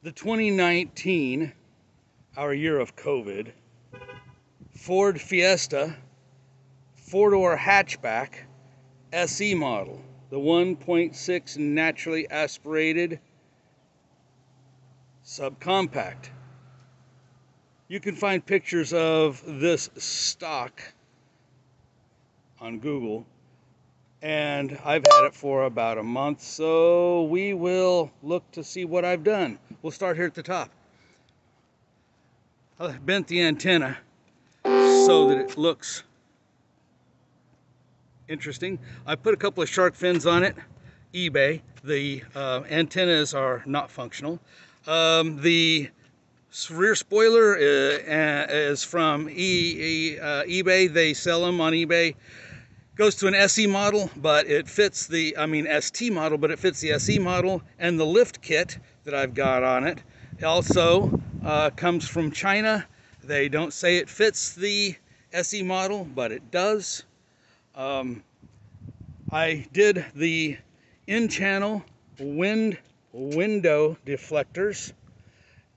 The 2019, our year of COVID, Ford Fiesta, four-door hatchback, SE model, the 1.6 naturally aspirated subcompact. You can find pictures of this stock on Google, and I've had it for about a month, so we will look to see what I've done. We'll start here at the top. I bent the antenna so that it looks interesting. I put a couple of shark fins on it, eBay. The antennas are not functional. The rear spoiler is from eBay. They sell them on eBay. Goes to an SE model, but it fits the, ST model, but it fits the SE model. And the lift kit that I've got on it also comes from China. They don't say it fits the SE model, but it does. I did the in-channel window deflectors.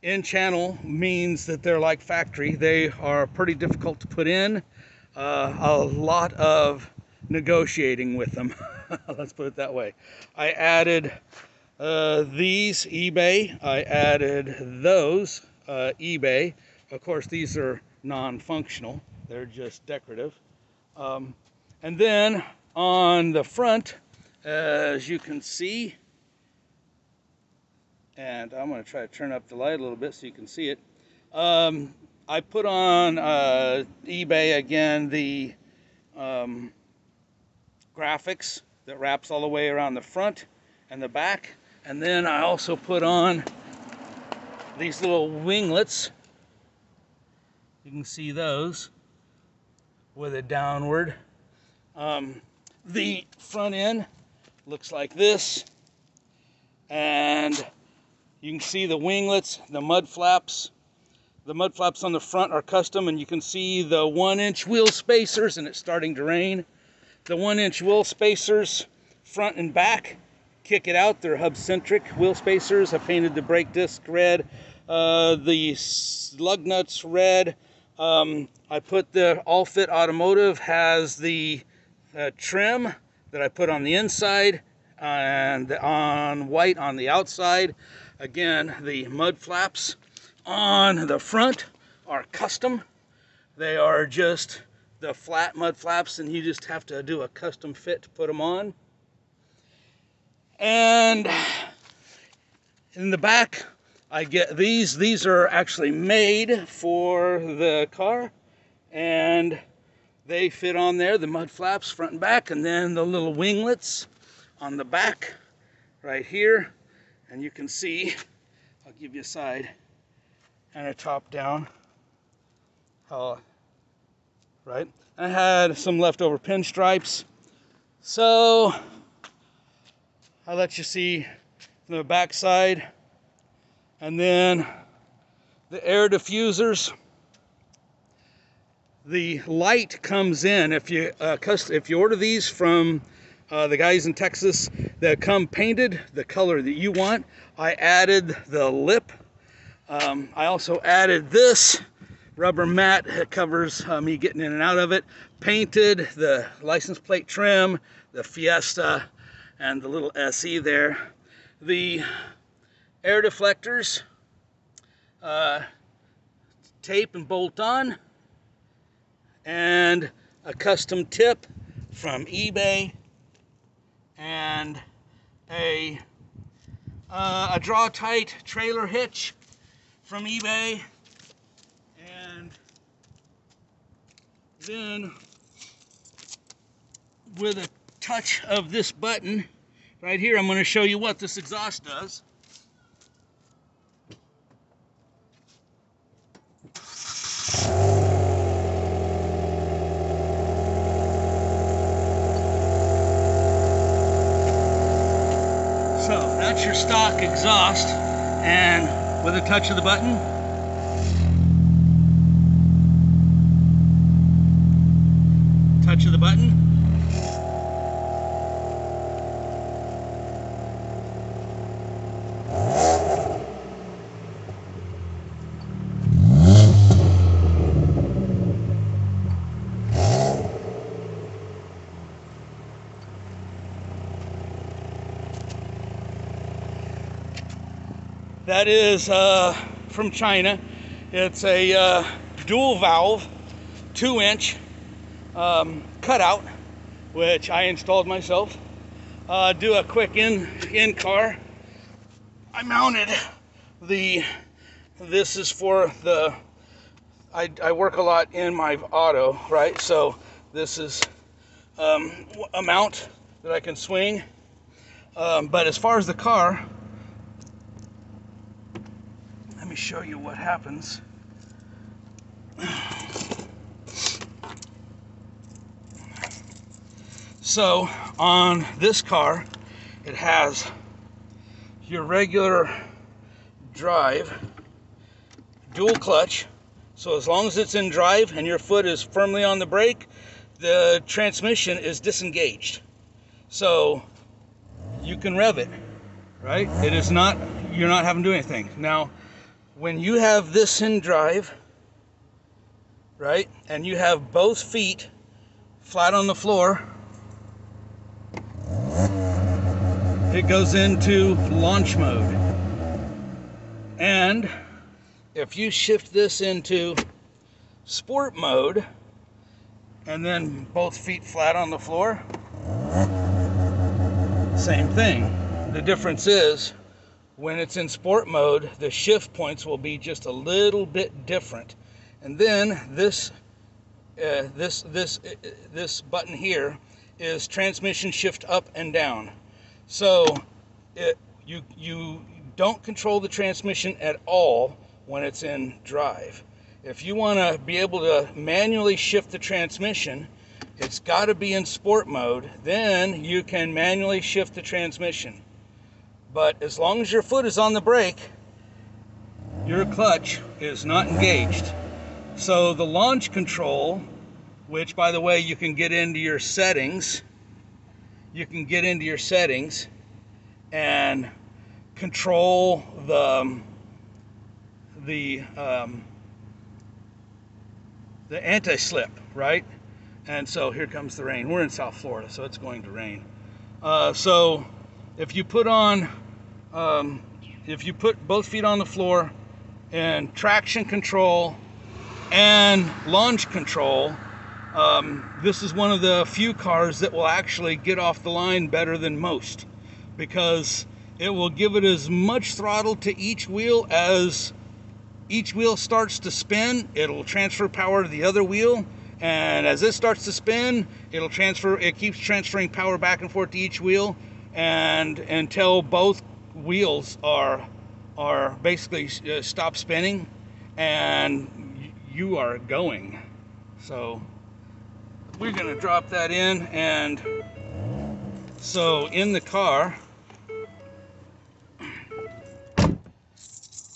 In-channel means that they're like factory. They are pretty difficult to put in. A lot of negotiating with them. Let's put it that way. I added these eBay. I added those eBay. Of course, these are non-functional. They're just decorative. And then on the front, as you can see, and I'm going to try to turn up the light a little bit so you can see it. I put on eBay again the graphics that wraps all the way around the front and the back. And then I also put on these little winglets. You can see those with a downward. The front end looks like this, and you can see the winglets, the mud flaps. The mud flaps on the front are custom, and you can see the 1-inch wheel spacers, and it's starting to rain. The 1-inch wheel spacers, front and back, kick it out. They're hub-centric wheel spacers. I painted the brake disc red, the lug nuts red. I put the All Fit Automotive has the trim that I put on the inside and on white on the outside. Again, the mud flaps on the front are custom. They are just the flat mud flaps, and you just have to do a custom fit to put them on. And in the back, I get these. These are actually made for the car, and they fit on there, the mud flaps front and back, and then the little winglets on the back right here. And you can see, I'll give you a side and a top down. Right? I had some leftover pinstripes, so I'll let you see the back side. And then the air diffusers. The light comes in if you order these from the guys in Texas that come painted the color that you want. I added the lip. I also added this rubber mat that covers me getting in and out of it. Painted the license plate trim, the Fiesta, and the little SE there. The air deflectors, tape and bolt on, and a custom tip from eBay, and a draw tight trailer hitch from eBay. And then with a touch of this button right here, I'm going to show you what this exhaust does. So that's your stock exhaust, and with a touch of the button, touch of the button, That is from China. It's a dual valve, 2-inch cutout, which I installed myself. Do a quick in car. I mounted this is for the, I work a lot in my auto, right? So this is a mount that I can swing. But as far as the car, let me show you what happens. So on this car, it has your regular drive, dual clutch. So as long as it's in drive and your foot is firmly on the brake, the transmission is disengaged. So you can rev it, right? It is not, you're not having to do anything. Now, when you have this in drive, right, and you have both feet flat on the floor, it goes into launch mode. And if you shift this into sport mode, and then both feet flat on the floor, same thing. The difference is, when it's in sport mode, the shift points will be just a little bit different. And then this button here is transmission shift up and down. So you don't control the transmission at all when it's in drive. If you want to be able to manually shift the transmission, it's got to be in sport mode. Then you can manually shift the transmission. But as long as your foot is on the brake, your clutch is not engaged. So the launch control, which by the way, you can get into your settings, and control the anti-slip, right? And so here comes the rain. We're in South Florida, so it's going to rain. So if you put both feet on the floor and traction control and launch control, this is one of the few cars that will actually get off the line better than most, because it will give it as much throttle to each wheel as each wheel starts to spin. It'll transfer power to the other wheel, and as it starts to spin, it keeps transferring power back and forth to each wheel, and until both wheels are basically stop spinning and you are going. So we're going to drop that in, and so in the car, let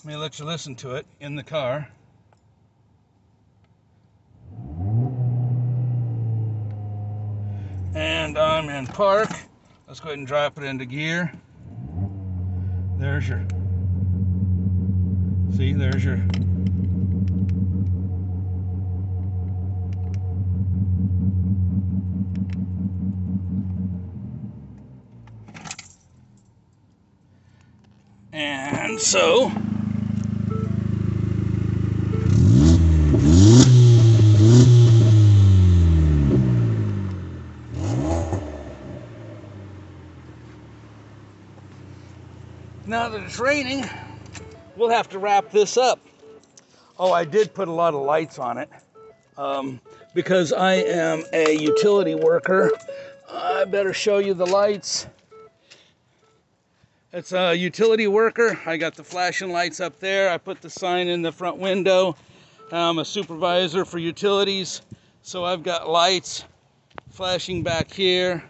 me let you listen to it in the car. And I'm in park. Let's go ahead and drop it into gear. There's your, see, there's your, and so now that it's raining, we'll have to wrap this up. Oh, I did put a lot of lights on it because I am a utility worker. I better show you the lights. It's a utility worker. I got the flashing lights up there. I put the sign in the front window. I'm a supervisor for utilities, so I've got lights flashing back here.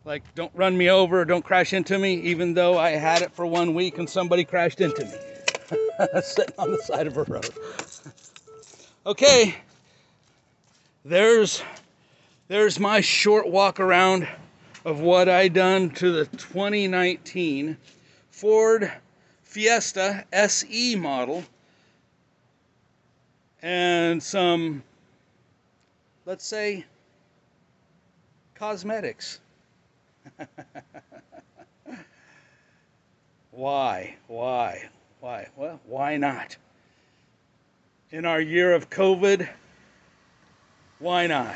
Like, don't run me over, don't crash into me, even though I had it for 1 week and somebody crashed into me. Sitting on the side of a road. Okay, there's my short walk around of what I done to the 2019 Ford Fiesta SE model, and some, let's say, cosmetics. Why? Why? Why? Well, why not? In our year of COVID, why not?